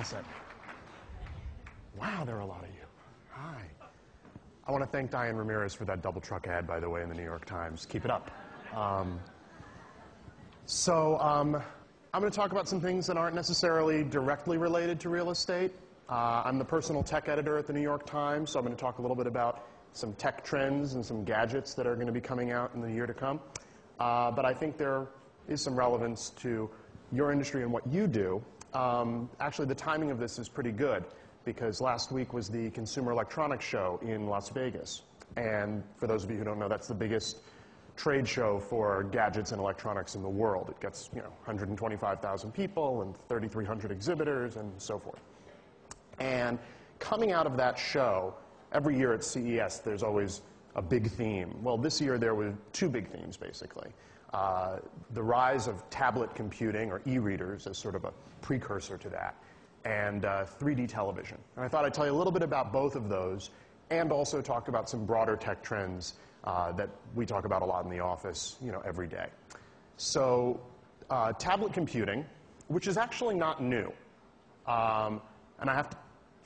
All set. Wow, there are a lot of you. Hi. I want to thank Diane Ramirez for that double truck ad, by the way, in the New York Times. Keep it up. I'm going to talk about some things that aren't necessarily directly related to real estate. I'm the personal tech editor at the New York Times, so I'm going to talk a little bit about some tech trends and some gadgets that are going to be coming out in the year to come. But I think there is some relevance to your industry and what you do. Actually, the timing of this is pretty good, because last week was the Consumer Electronics Show in Las Vegas. And for those of you who don't know, that's the biggest trade show for gadgets and electronics in the world. It gets 125,000 people and 3,300 exhibitors and so forth. And coming out of that show, every year at CES, there's always a big theme. Well, this year there were two big themes, basically. The rise of tablet computing, or e-readers, as sort of a precursor to that, and 3D television. And I thought I'd tell you a little bit about both of those, and also talk about some broader tech trends that we talk about a lot in the office, every day. So, tablet computing, which is actually not new, and I have to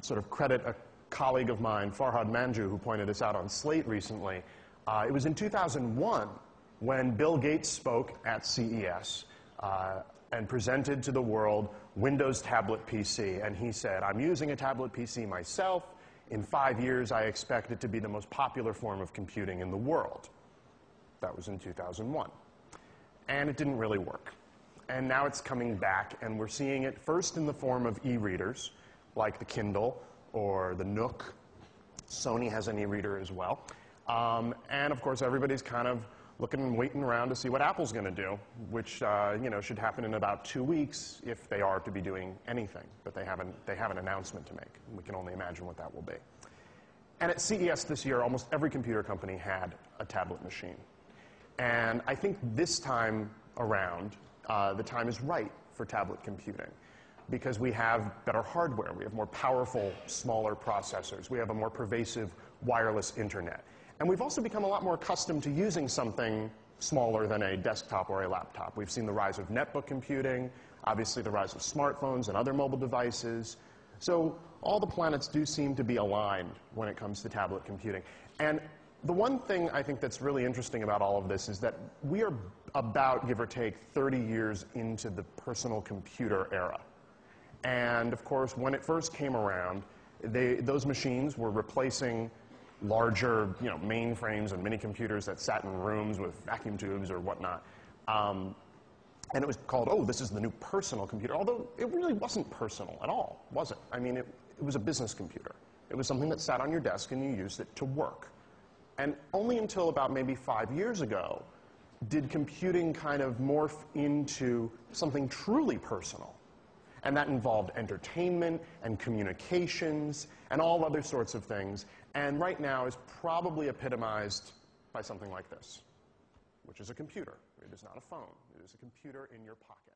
sort of credit a colleague of mine, Farhad Manjoo, who pointed this out on Slate recently. It was in 2001 when Bill Gates spoke at CES and presented to the world Windows Tablet PC. And he said, "I'm using a tablet PC myself. In 5 years, I expect it to be the most popular form of computing in the world." That was in 2001. And it didn't really work. And now it's coming back, and we're seeing it first in the form of e-readers, like the Kindle or the Nook. Sony has an e-reader as well. And of course, everybody's kind of looking and waiting around to see what Apple's going to do, which should happen in about 2 weeks if they are to be doing anything. But they have an announcement to make. We can only imagine what that will be. And at CES this year, almost every computer company had a tablet machine. And I think this time around, the time is right for tablet computing, because we have better hardware. We have more powerful, smaller processors. We have a more pervasive wireless internet. And we've also become a lot more accustomed to using something smaller than a desktop or a laptop. We've seen the rise of netbook computing, obviously the rise of smartphones and other mobile devices. So all the planets do seem to be aligned when it comes to tablet computing. And the one thing I think that's really interesting about all of this is that we are about, give or take, 30 years into the personal computer era. And of course, when it first came around, those machines were replacing larger, mainframes and mini computers that sat in rooms with vacuum tubes or whatnot. And it was called, oh, this is the new personal computer, although it really wasn't personal at all, was it? I mean, it was a business computer. It was something that sat on your desk and you used it to work. And only until about maybe 5 years ago did computing kind of morph into something truly personal. And that involved entertainment and communications and all other sorts of things. And right now is probably epitomized by something like this, which is a computer. It is not a phone. It is a computer in your pocket.